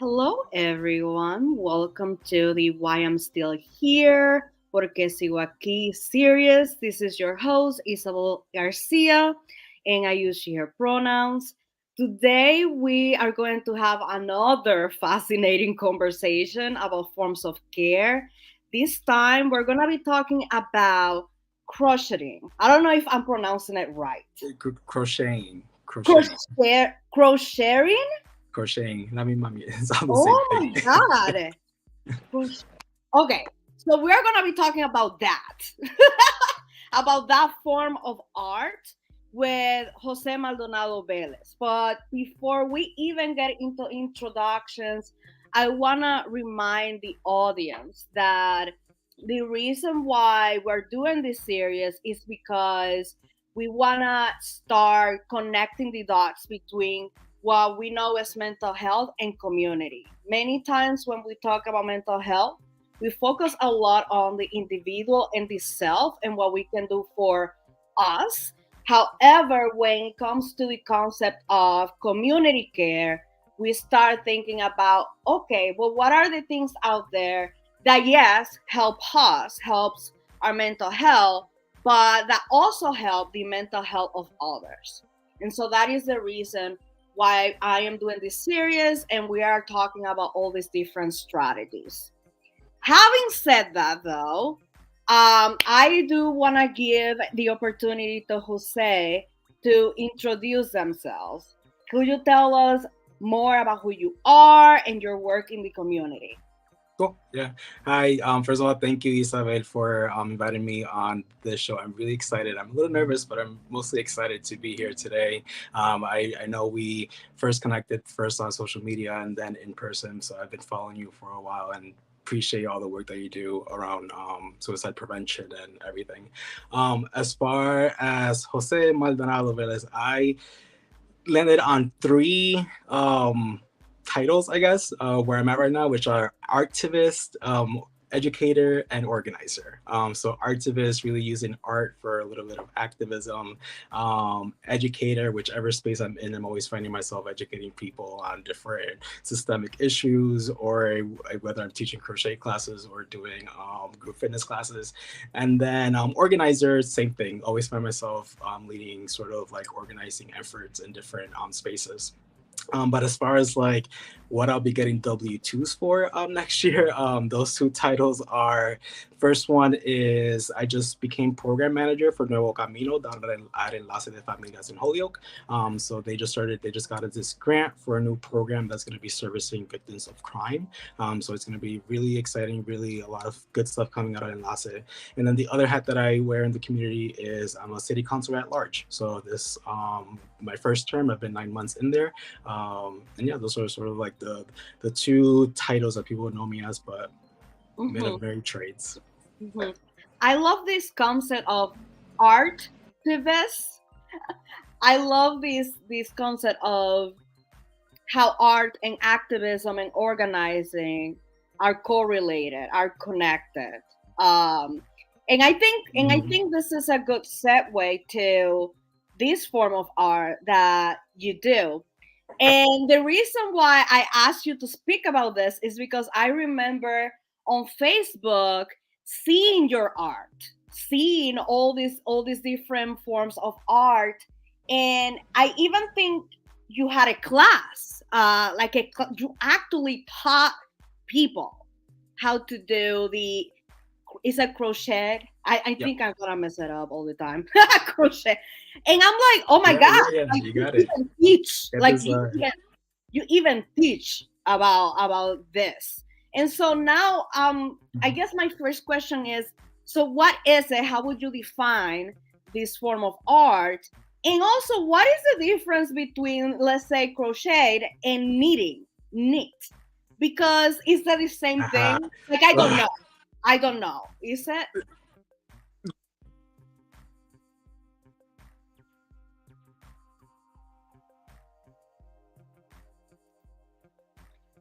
Hello, everyone. Welcome to the Why I'm Still Here, Porque Sigo Aquí series. This is your host, Isabel Garcia, and I use she, her pronouns. Today, we are going to have another fascinating conversation about forms of care. This time, we're going to be talking about crocheting. I don't know if I'm pronouncing it right. Crocheting, crocheting, Crocheting? crocheting. La misma it's all the same Oh thing. my God. Push. Okay, so we're gonna be talking about that, about that form of art with Jose Maldonado Velez. But before we even get into introductions, I wanna remind the audience that the reason why we're doing this series is because we wanna start connecting the dots between what we know as mental health and community. Many times when we talk about mental health, we focus a lot on the individual and the self and what we can do for us. However, when it comes to the concept of community care, we start thinking about okay, well, what are the things out there that, yes, help us, helps our mental health, but that also help the mental health of others. And so that is the reason why I am doing this series and we are talking about all these different strategies. Having said that, though, I do want to give the opportunity to Jose to introduce themselves. Could you tell us more about who you are and your work in the community? Cool. Yeah. Hi. First of all, thank you, Isabel, for inviting me on this show. I'm really excited. I'm a little nervous, but I'm mostly excited to be here today. I know we first connected first on social media and then in person, so I've been following you for a while and appreciate all the work that you do around suicide prevention and everything. As far as Jose Maldonado Velez, I landed on three titles, I guess, where I'm at right now, which are activist, educator, and organizer. So, activist, really using art for a little bit of activism. Educator, whichever space I'm in, I'm always finding myself educating people on different systemic issues, or whether I'm teaching crochet classes or doing group fitness classes. And then organizer, same thing. Always find myself leading sort of like organizing efforts in different spaces. But as far as like what I'll be getting W-2s for next year, those two titles are first one is I just became program manager for Nuevo Camino down at Enlace de Familias in Holyoke. So they just got us this grant for a new program that's going to be servicing victims of crime. So it's going to be really exciting, really a lot of good stuff coming out of Enlace. And then the other hat that I wear in the community is I'm a city councilor at large. So this my first term, I've been 9 months in there. And yeah, those are sort of like the two titles that people know me as, but made of Mhm, very trades. mhm. I love this concept of art activists. I love this concept of how art and activism and organizing are correlated, are connected. Um, Mhm. this is a good segue to this form of art that you do. And the reason why I asked you to speak about this is because I remember on Facebook seeing your art, seeing all these different forms of art, and I even think you had a class, you actually taught people how to do the is a crochet. I Yep. think I'm gonna mess it up all the time. Crochet. And I'm like, oh my Yeah, god, yeah, yeah. like You you got it. even teach, Get like this. you even teach about this. And so now I Mhm. guess my first question is, so what is it? How would you define this form of art? And also, what is the difference between, let's say, crochet and knitting? Knit. Because is that the same Haha. thing? Like, I don't Ugh. know. I don't know. Is it?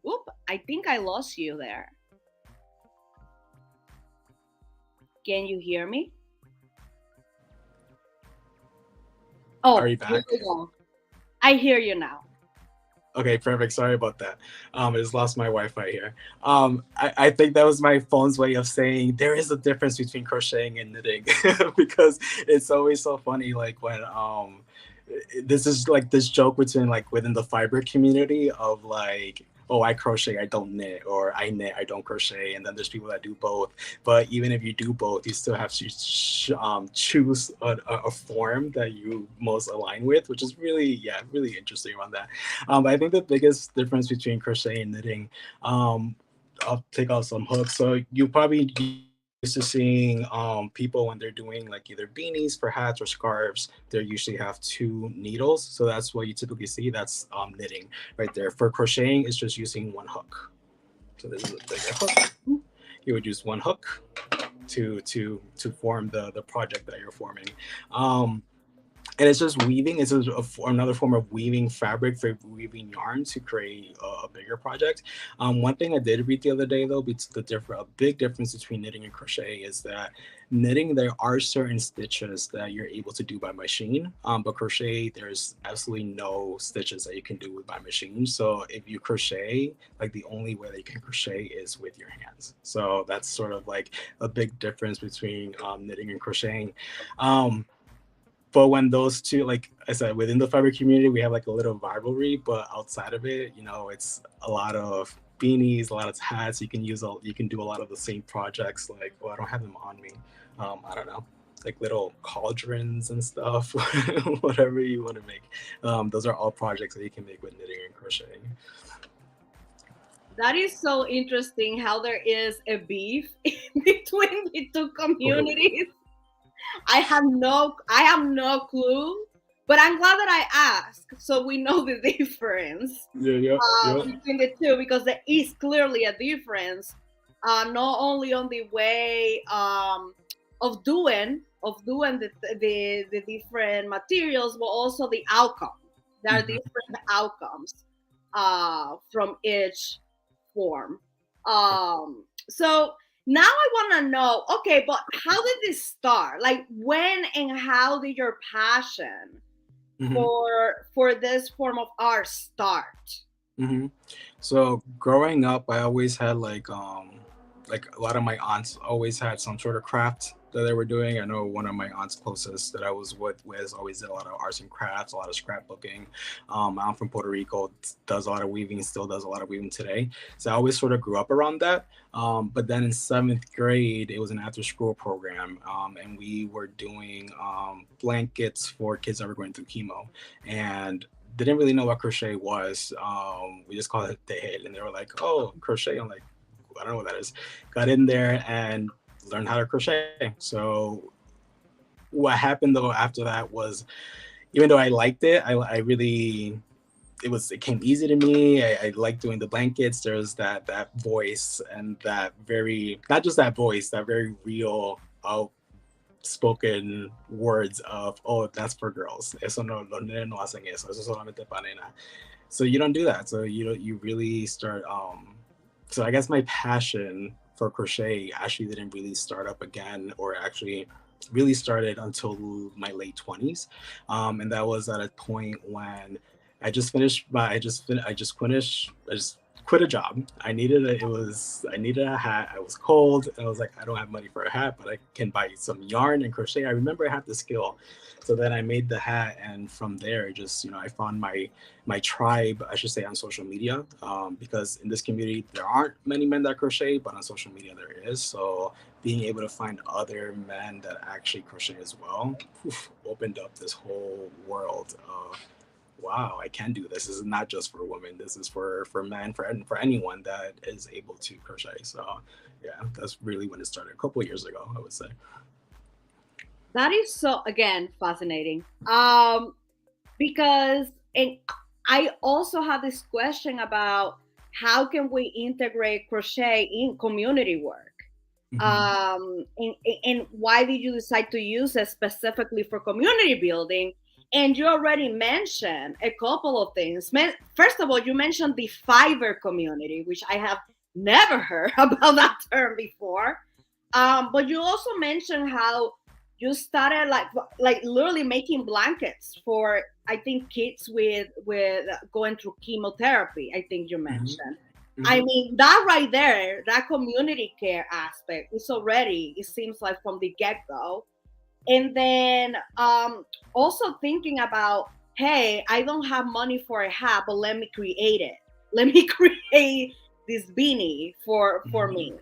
Oop, I think I lost you there. Can you hear me? Are Oh, you here back? we go. I hear you now. Okay, perfect. Sorry about that. I just lost my Wi-Fi here. I think that was my phone's way of saying there is a difference between crocheting and knitting because it's always so funny. Like when this is like this joke between like within the fiber community of like, oh, I crochet, I don't knit, or I knit, I don't crochet, and then there's people that do both. But even if you do both, you still have to choose a form that you most align with, which is really, yeah, really interesting around that. But I think the biggest difference between crochet and knitting, I'll take out some hooks. So you probably used to seeing people when they're doing like either beanies for hats or scarves, they usually have two needles. So that's what you typically see. That's knitting right there. For crocheting, it's just using one hook. So this is a bigger hook. You would use one hook to form the project that you're forming. Um, and it's just weaving. It's just another form of weaving fabric for weaving yarn to create a bigger project. One thing I did read the other day, though, a big difference between knitting and crochet is that knitting there are certain stitches that you're able to do by machine, but crochet there's absolutely no stitches that you can do by machine. So if you crochet, like the only way that you can crochet is with your hands. So that's sort of like a big difference between knitting and crocheting. Um, but when those two, like I said, within the fiber community, we have like a little rivalry, but outside of it, it's a lot of beanies, a lot of hats. You can do a lot of the same projects. Like, well, I don't have them on me. I don't know, like little cauldrons and stuff, whatever you want to make. Those are all projects that you can make with knitting and crocheting. That is so interesting how there is a beef in between the two communities. I have no clue, but I'm glad that I asked so we know the difference Yeah, yep, yep. between the two, because there is clearly a difference, not only on the way of doing the different materials, but also the outcome. There are Mhm. different outcomes from each form. So now I want to know, okay, but how did this start? Like, when and how did your passion Mhm. for this form of art start? Hmm. So growing up, I always had like a lot of my aunts always had some sort of craft that they were doing. I know one of my aunts closest that I was with Wiz always did a lot of arts and crafts, a lot of scrapbooking. I'm from Puerto Rico, does a lot of weaving, still does a lot of weaving today. So I always sort of grew up around that. But then in seventh grade, it was an after school program, and we were doing blankets for kids that were going through chemo. And didn't really know what crochet was. We just called it tejer, and they were like, "Oh, crochet." I'm like, "I don't know what that is." Got in there and learned how to crochet. So what happened though after that was, even though I liked it, I really it came easy to me. I like doing the blankets. There's that voice and that very not just that voice, that very real spoken words of, oh, that's for girls. Eso no, los nenes no hacen eso. Eso solamente para nena. So you don't do that. So you really start. So I guess my passion for crochet actually didn't really start up again, or actually really started until my late 20s, and that was at a point when I just quit a job. I needed a hat. I was cold, and I was like, I don't have money for a hat, but I can buy some yarn and crochet. I remember I had the skill, so then I made the hat, and from there, just I found my tribe, I should say, on social media, because in this community there aren't many men that crochet, but on social media there is. So being able to find other men that actually crochet as well, opened up this whole world of, wow, I can do this. This is not just for women. This is for men, for anyone that is able to crochet. So yeah, that's really when it started a couple of years ago, I would say. That is so, again, fascinating. Because and I also have this question about how can we integrate crochet in community work? Hmm. And why did you decide to use it specifically for community building? And you already mentioned a couple of things. First of all, you mentioned the Fiverr community, which I have never heard about that term before. But you also mentioned how you started like literally making blankets for, I think, kids with going through chemotherapy, I think you Hmm. mentioned. I Hmm. mean, that right there, that community care aspect is already, it seems like from the get-go. And then also thinking about, hey, I don't have money for a hat, but let me create it. Let me create this beanie for Hmm. me.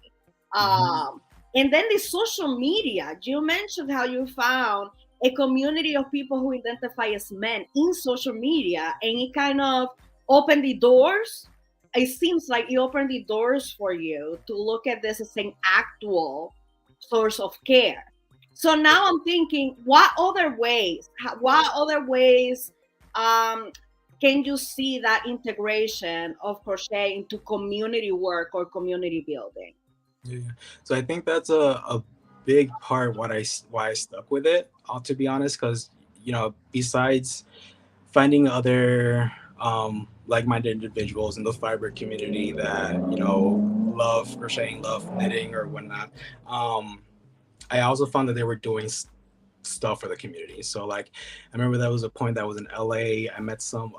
Hmm. um and then the social media, you mentioned how you found a community of people who identify as men in social media, and it kind of opened the doors. It seems like it opened the doors for you to look at this as an actual source of care. So now I'm thinking, what other ways um, can you see that integration of crochet into community work or community building? Yeah. So I think that's a big part why I stuck with it, to be honest, because besides finding other like-minded individuals in the fiber community that love crocheting, love knitting or whatnot, um, I also found that they were doing stuff for the community. So like, I remember there was a point that I was in LA. I met some.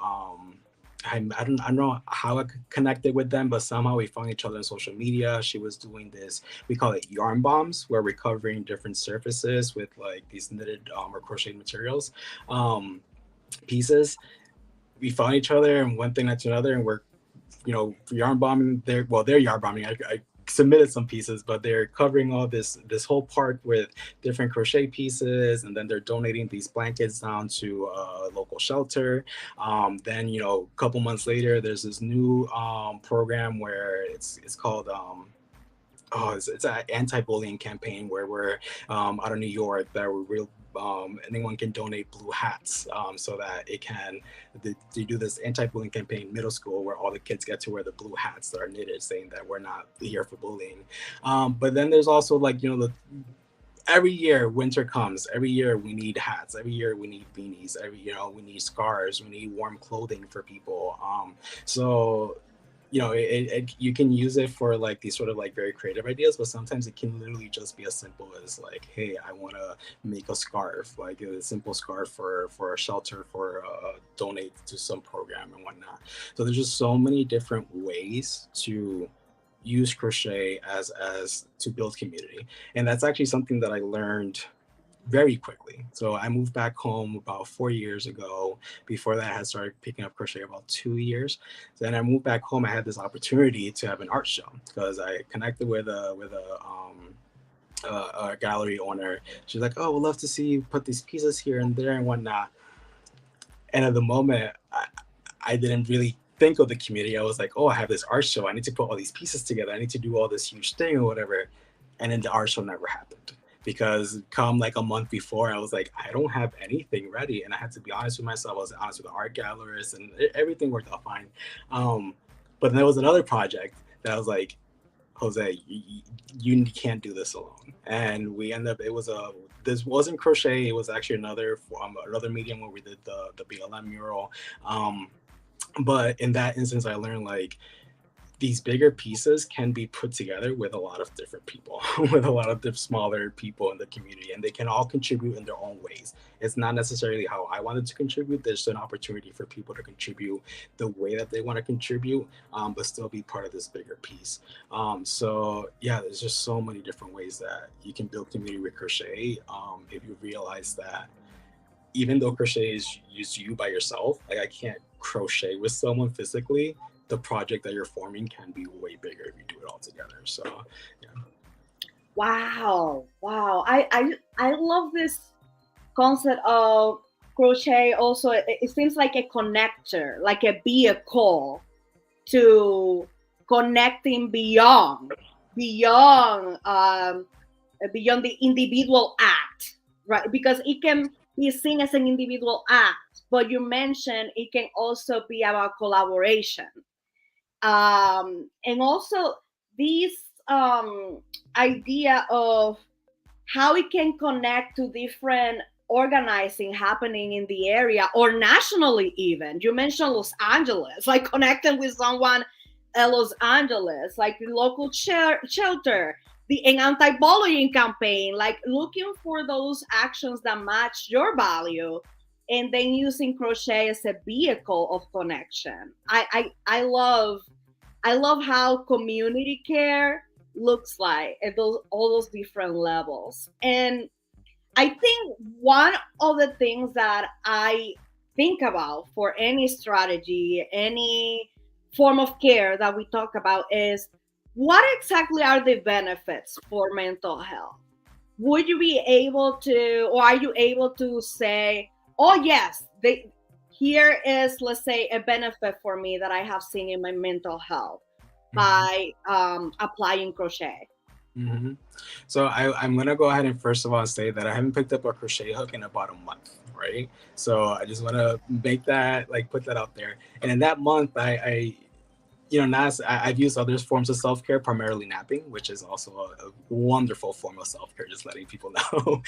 I don't know how I connected with them, but somehow we found each other on social media. She was doing this, we call it yarn bombs, where we're covering different surfaces with like these knitted or crocheted materials, pieces. We found each other and one thing led to another, and we're yarn bombing their well they're yarn bombing. I submitted some pieces, but they're covering all this whole park with different crochet pieces, and then they're donating these blankets down to a local shelter. Then a couple months later there's this new program where it's called it's an anti-bullying campaign where we're out of New York, that we're real. Anyone can donate blue hats, so that it can they do this anti-bullying campaign in middle school where all the kids get to wear the blue hats that are knitted, saying that we're not here for bullying. But then there's also like every year winter comes, every year we need hats, every year we need beanies, every we need scarves, we need warm clothing for people. So you can use it for like these sort of like very creative ideas, but sometimes it can literally just be as simple as like, hey, I want to make a scarf, like a simple scarf for a shelter, for donate to some program and whatnot. So there's just so many different ways to use crochet as to build community, and that's actually something that I learned very quickly. So I moved back home about 4 years ago. Before that, I had started picking up crochet about 2 years. Then I moved back home. I had this opportunity to have an art show because I connected with a gallery owner. She's like, "Oh, we'd love to see you put these pieces here and there and whatnot." And at the moment, I didn't really think of the community. I was like, "Oh, I have this art show. I need to put all these pieces together. I need to do all this huge thing or whatever." And then the art show never happened because come like a month before, I was like, I don't have anything ready, and I had to be honest with myself. I was honest with the art gallerist, and everything worked out fine. Um, but then there was another project that I was like, Jose, you can't do this alone. And we ended up, it was a, this wasn't crochet. It was actually another medium where we did the BLM mural. Um, but in that instance, I learned like these bigger pieces can be put together with a lot of different people, with a lot of the smaller people in the community, and they can all contribute in their own ways. It's not necessarily how I wanted to contribute. There's an opportunity for people to contribute the way that they want to contribute, but still be part of this bigger piece. So yeah, there's just so many different ways that you can build community with crochet. If you realize that even though crochet is used you by yourself, like I can't crochet with someone physically, the project that you're forming can be way bigger if you do it all together. So yeah. Wow, wow. I love this concept of crochet. Also, it seems like a connector, like a vehicle to connecting beyond beyond the individual act, right? Because it can be seen as an individual act, but you mentioned it can also be about collaboration. And also this idea of how it can connect to different organizing happening in the area or nationally. Even you mentioned Los Angeles, like connecting with someone at Los Angeles, like the local shelter, the an anti-bullying campaign, like looking for those actions that match your value, and then using crochet as a vehicle of connection. I love how community care looks like at those all those different levels. And I think one of the things that I think about for any strategy, any form of care that we talk about is what exactly are the benefits for mental health? Would you be able to, or are you able to say, oh, yes, here is, let's say, a benefit for me that I have seen in my mental health by applying crochet? Mm-hmm. So I'm gonna go ahead and first of all say that I haven't picked up a crochet hook in about a month, right? So I just want to make that, like, put that out there. And in that month, I you know, I've used other forms of self care, primarily napping, which is also a wonderful form of self care. Just letting people know.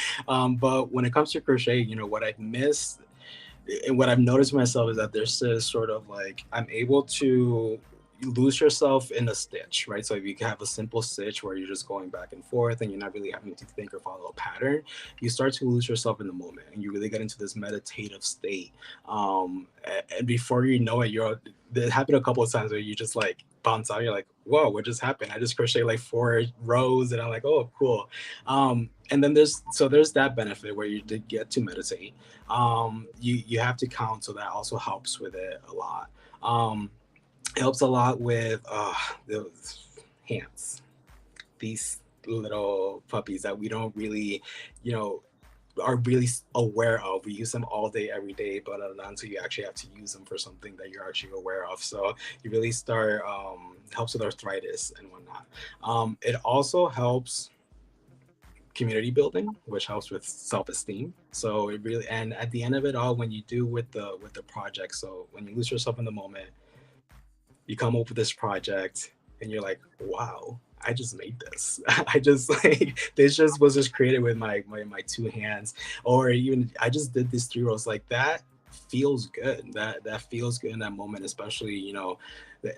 But when it comes to crochet, you know, what I've missed and what I've noticed myself is that there's this sort of like I'm able to lose yourself in a stitch, right? So if you have a simple stitch where you're just going back and forth and you're not really having to think or follow a pattern, you start to lose yourself in the moment and you really get into this meditative state. And before you know it, it happened a couple of times where you just like bounce out. You're like, whoa, what just happened? I just crochet like 4 rows and I'm like, oh, cool. And then there's that benefit where you did get to meditate. You have to count, so that also helps with it a lot. It helps a lot with the hands, these little puppies that we don't really, you know, are really aware of. We use them all day, every day, but not until you actually have to use them for something that you're actually aware of. So you really start, helps with arthritis and whatnot. It also helps community building, which helps with self-esteem. So it really, and at the end of it all, when you do with the project, so when you lose yourself in the moment, you come up with this project and you're like, wow, I just made this. I just like this just was just created with my 2 hands. Or even I just did these 3 rows. Like that feels good. That feels good in that moment, especially, you know,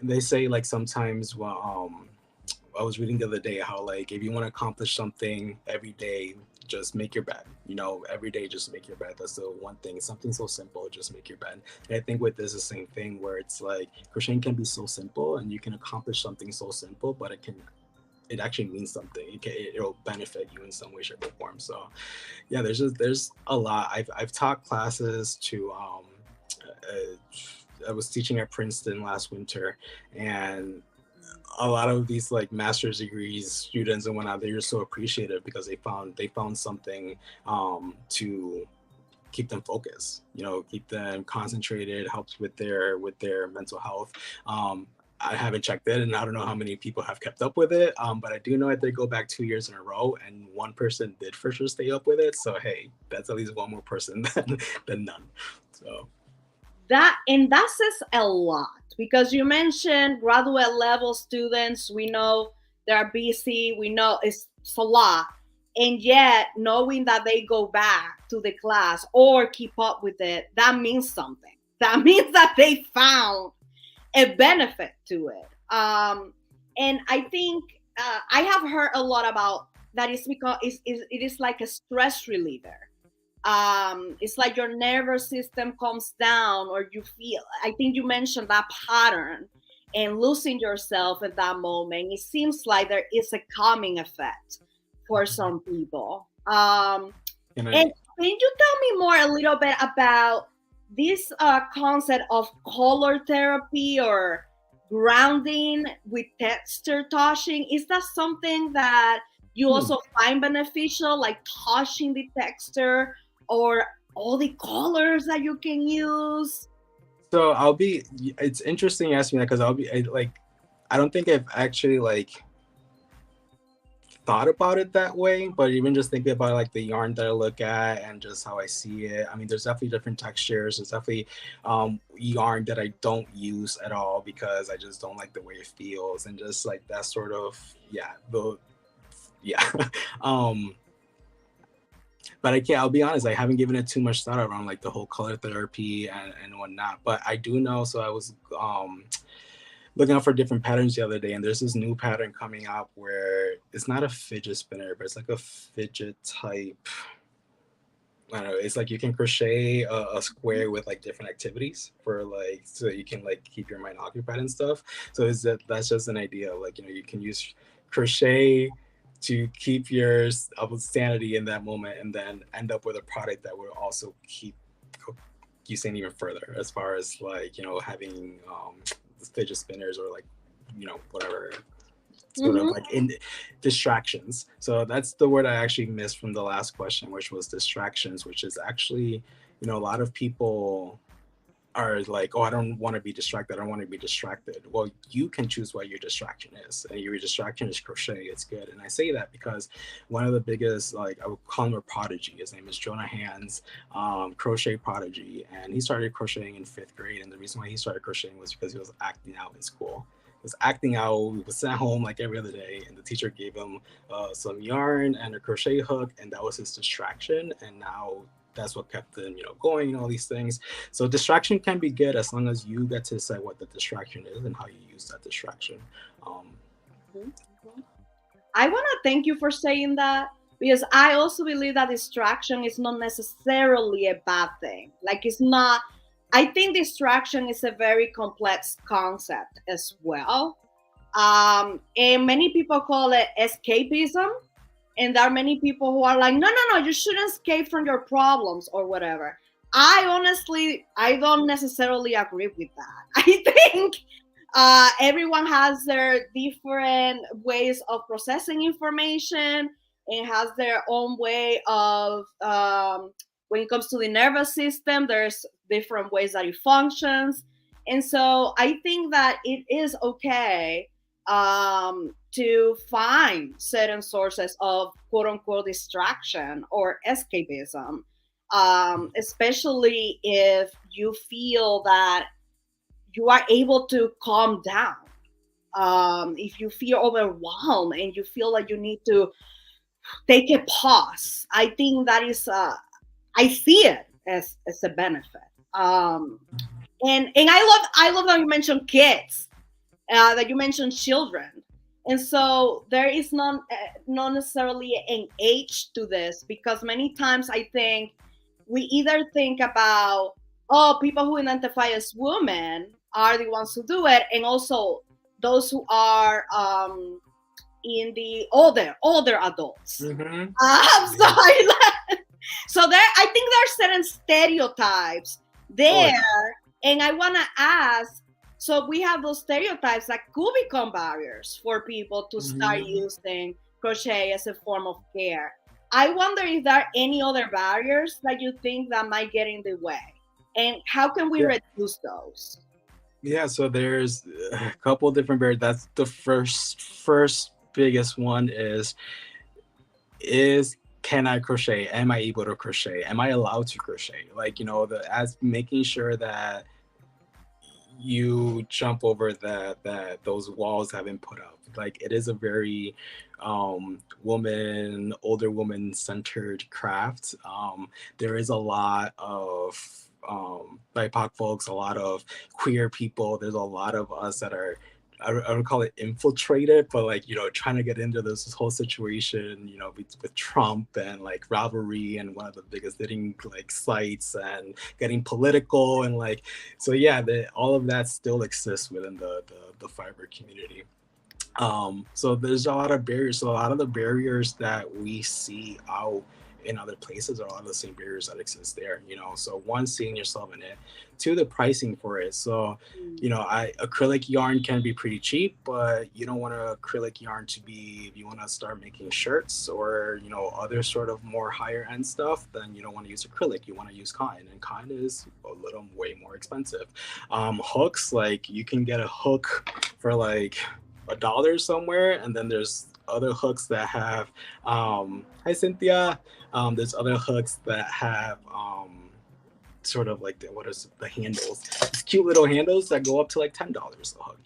they say like sometimes I was reading the other day how like if you want to accomplish something every day, just make your bed. You know, every day just make your bed. That's the one thing. Something so simple, just make your bed. And I think with this, the same thing where it's like crocheting can be so simple and you can accomplish something so simple, but it actually means something. It'll benefit you in some way, shape, or form. So yeah, there's a lot. I've taught classes to I was teaching at Princeton last winter, and a lot of these like master's degrees students and whatnot, they're so appreciative because they found something to keep them focused, you know, keep them concentrated, helps with their mental health. I haven't checked it and I don't know how many people have kept up with it, but I do know that they go back 2 years in a row and one person did for sure stay up with it. So hey, that's at least one more person than none. So That says a lot, because you mentioned graduate level students. We know they're busy, we know it's a lot, and yet knowing that they go back to the class or keep up with it, that means something. That means that they found a benefit to it. And I think I have heard a lot about that is because it is like a stress reliever. It's like your nervous system comes down, or you feel, I think you mentioned that pattern and losing yourself at that moment. It seems like there is a calming effect for some people. and And can you tell me more a little bit about this concept of color therapy or grounding with texture touching? Is that something that you also find beneficial, like touching the texture or all the colors that you can use? so it's interesting you ask me that because I don't think I've actually like thought about it that way, but even just thinking about like the yarn that I look at and just how I see it, I mean, there's definitely different textures. There's definitely yarn that I don't use at all because I just don't like the way it feels, and just like that sort of yeah. um but I'll be honest, I haven't given it too much thought around like the whole color therapy and whatnot, but I do know. So I was looking out for different patterns the other day, and there's this new pattern coming out where it's not a fidget spinner, but it's like a fidget type. I don't know. It's like you can crochet a square with like different activities for like so you can like keep your mind occupied and stuff. So is that's just an idea. Like you can use crochet to keep your sanity in that moment, and then end up with a product that will also keep you saying even further as far as like having fidget spinners or like whatever sort of Mm-hmm. like in distractions. So that's the word I actually missed from the last question, which was distractions, which is actually a lot of people are like, oh, I don't want to be distracted. I don't want to be distracted. Well, you can choose what your distraction is. And your distraction is crochet. It's good. And I say that because one of the biggest, like I would call him a prodigy. His name is Jonah Hand's crochet prodigy. And he started crocheting in 5th grade. And the reason why he started crocheting was because he was acting out in school. He was acting out. He was sent home like every other day. And the teacher gave him some yarn and a crochet hook. And that was his distraction. And now that's what kept him, going and all these things. So distraction can be good as long as you get to decide what the distraction is and how you use that distraction. Um, Mm-hmm. I want to thank you for saying that because I also believe that distraction is not necessarily a bad thing. Like, it's not, I think distraction is a very complex concept as well. And many people call it escapism. And there are many people who are like, no, no, no, you shouldn't escape from your problems or whatever. I don't necessarily agree with that. I think everyone has their different ways of processing information and has their own way of when it comes to the nervous system, there's different ways that it functions. And so I think that it is okay to find certain sources of quote unquote distraction or escapism, especially if you feel that you are able to calm down. If you feel overwhelmed and you feel like you need to take a pause, I think that is, I see it as a benefit. And I love that you mentioned kids, that you mentioned children. And so there is not necessarily an age to this because many times I think we either think about, oh, people who identify as women are the ones who do it, and also those who are in the older adults. mm-hmm. So so there, I think there are certain stereotypes Oh, there, and I want to ask. So we have those stereotypes that could become barriers for people to start mm-hmm. using crochet as a form of care. I wonder if there are any other barriers that you think that might get in the way, and how can we Yeah. reduce those? Yeah, so there's a couple of different barriers. That's the first biggest one is can I crochet? Am I able to crochet? Am I allowed to crochet? Like, the as making sure that you jump over that those walls have been put up. Like it is a very older woman centered craft. There is a lot of BIPOC folks, a lot of queer people. There's a lot of us that are, I would call it infiltrated, but like, trying to get into this whole situation, with Trump and like Ravelry and one of the biggest dating like sites and getting political and like, so yeah, all of that still exists within the fiber community. So there's a lot of barriers. So a lot of the barriers that we see out in other places are a lot of the same barriers that exist there. So one, seeing yourself in it. Two, the pricing for it. So, acrylic yarn can be pretty cheap, but you don't want a acrylic yarn to be, if you want to start making shirts or, other sort of more higher end stuff, then you don't want to use acrylic. You want to use cotton, and cotton is a little way more expensive. Hooks, like you can get a hook for like $1 somewhere, and then there's other hooks that have hi Cynthia. There's other hooks that have sort of like what is the handles, these cute little handles that go up to like $10 a hook,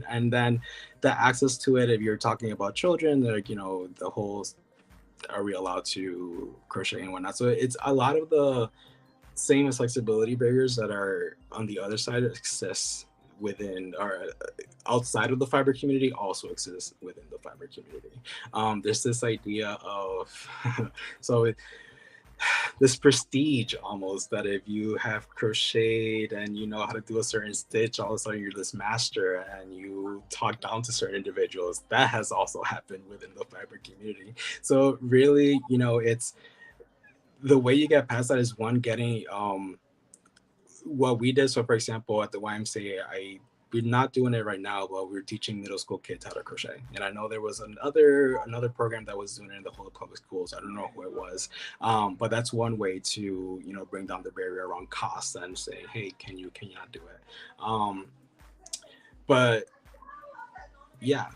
and then the access to it, if you're talking about children, like the whole, are we allowed to crochet and whatnot. So it's a lot of the same accessibility barriers that are on the other side exists within or outside of the fiber community also exists within the fiber community. There's this idea of so it, this prestige almost that if you have crocheted and you know how to do a certain stitch, all of a sudden you're this master and you talk down to certain individuals. That has also happened within the fiber community. So really, you know, it's the way you get past that is one getting what we did. So for example, at the YMCA, we're not doing it right now, but we're teaching middle school kids how to crochet. And I know there was another program that was doing it in the whole public schools. I don't know who it was, but that's one way to, you know, bring down the barrier around cost and say, hey, can you not do it? But yeah,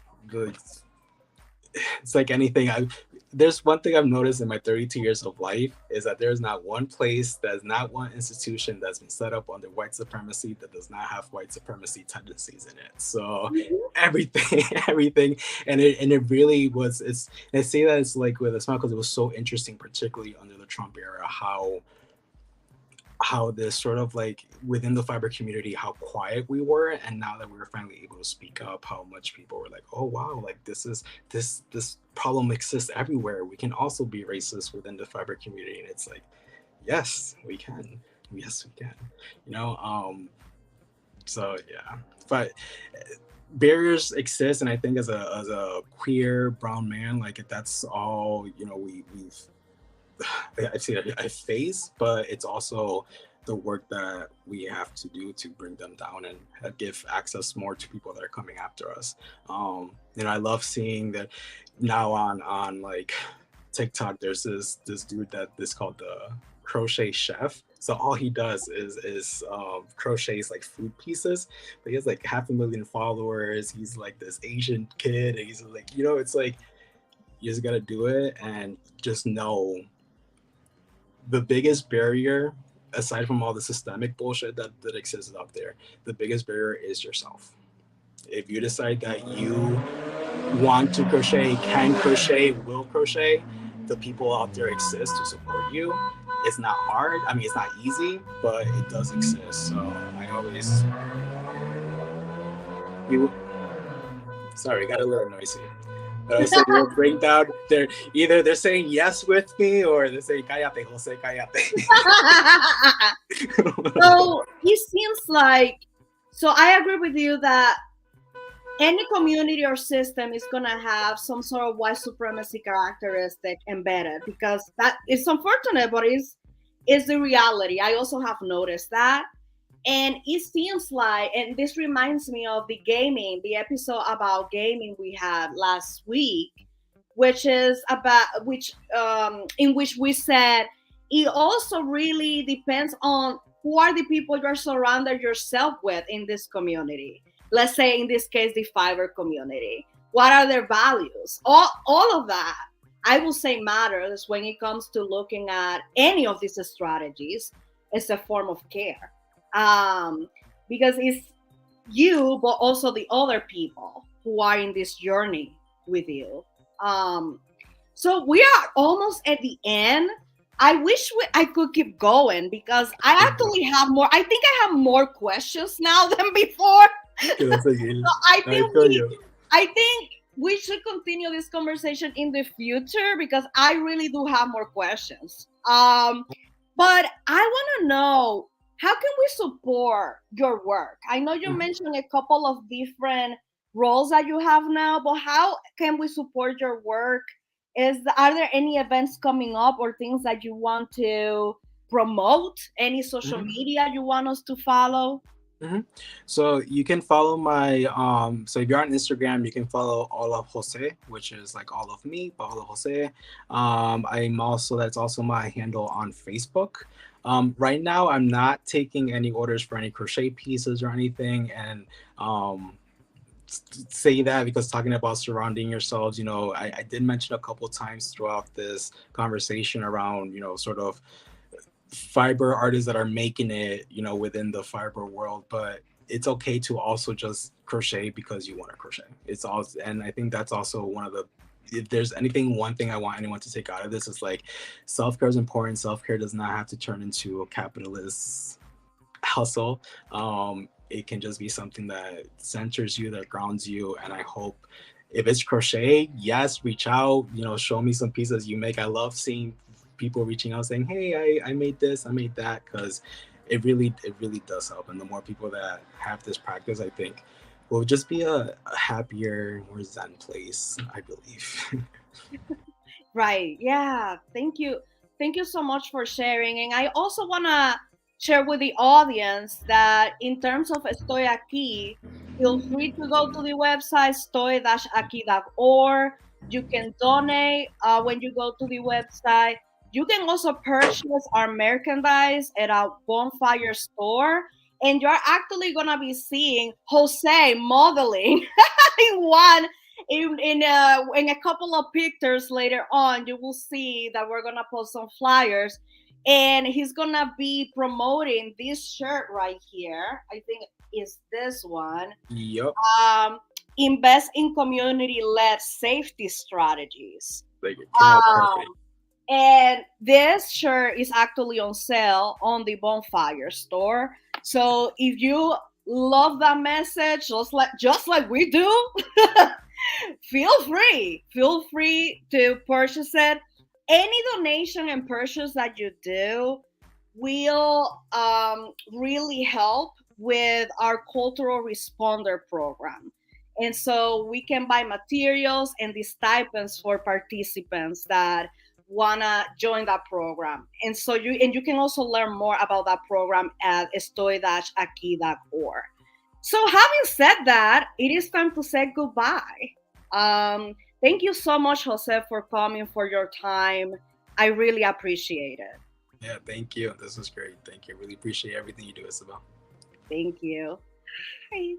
it's like anything. There's one thing I've noticed in my 32 years of life is that there's not one place, there's not one institution that's been set up under white supremacy that does not have white supremacy tendencies in it. So everything, and it really was. And I say that it's like with a smile because it was so interesting, particularly under the Trump era, how this sort of like within the fiber community, how quiet we were, and now that we were finally able to speak up, how much people were like, oh wow, like this problem exists everywhere. We can also be racist within the fiber community. And it's like, yes we can, you know. So yeah, but barriers exist, and I think as a queer brown man, like that's all, you know, we've I've seen a phase, but it's also the work that we have to do to bring them down and give access more to people that are coming after us. You know, I love seeing that now on like TikTok, there's this dude that is called the Crochet Chef. So all he does is crochets like food pieces, but he has like 500,000 followers. He's like this Asian kid, and he's like, you know, it's like you just gotta do it and just know the biggest barrier, aside from all the systemic bullshit that exists out there, the biggest barrier is yourself. If you decide that you want to crochet, can crochet, will crochet, the people out there exist to support you. It's not hard. I mean, it's not easy, but it does exist. So I always, sorry, got a little noisy. But I was saying they'll bring down, they're saying yes with me, or they're saying cállate, Jose, cállate. So it seems like, so I agree with you that any community or system is going to have some sort of white supremacy characteristic embedded, because that is unfortunate, but it's the reality. I also have noticed that. And it seems like, and this reminds me of the episode about gaming we had last week, which is about in which we said it also really depends on who are the people you're surrounded yourself with in this community. Let's say in this case, the fiber community. What are their values? All of that, I will say, matters when it comes to looking at any of these strategies as a form of care. Because it's you, but also the other people who are in this journey with you. So we are almost at the end. I wish I could keep going, because I actually have more. I think I have more questions now than before. So I think we should continue this conversation in the future, because I really do have more questions. But I want to know, how can we support your work? I know you mentioned a couple of different roles that you have now, but how can we support your work? Are there any events coming up or things that you want to promote? Any social media you want us to follow? So you can follow my so if you're on Instagram, you can follow all of Jose, which is like all of me, but all of Jose. That's also my handle on Facebook. Right now I'm not taking any orders for any crochet pieces or anything, and say that because talking about surrounding yourselves, you know, I did mention a couple times throughout this conversation around, you know, sort of fiber artists that are making it, you know, within the fiber world, but it's okay to also just crochet because you want to crochet. It's also, and I think that's also one of the, if there's one thing I want anyone to take out of this is like, self-care is important. Self-care does not have to turn into a capitalist hustle. it can just be something that centers you, that grounds you. And I hope if it's crochet, yes, reach out, show me some pieces you make. I love seeing people reaching out saying, hey, I made this, I made that, because it really does help. And the more people that have this practice, I think will just be a happier, more zen place, I believe. Right. Yeah. Thank you. Thank you so much for sharing. And I also want to share with the audience that in terms of Estoy Aquí, feel free to go to the website estoy-aquí.org. You can donate when you go to the website. You can also purchase our merchandise at our bonfire store. And you're actually going to be seeing Jose modeling in one in a couple of pictures later on. You will see that we're gonna post some flyers, and he's gonna be promoting this shirt right here. I think is this one. Yep. Invest in community-led safety strategies. Like it came out perfect. And this shirt is actually on sale on the bonfire store. So if you love that message just like we do, feel free to purchase it. Any donation and purchase that you do will really help with our cultural responder program. And so we can buy materials and the stipends for participants that wanna join that program. And so you can also learn more about that program at estoy-aquí.org. So having said that, it is time to say goodbye. Thank you so much, Jose, for coming, for your time. I really appreciate it. Yeah, thank you. This was great. Thank you. Really appreciate everything you do, Isabel. Thank you. Bye.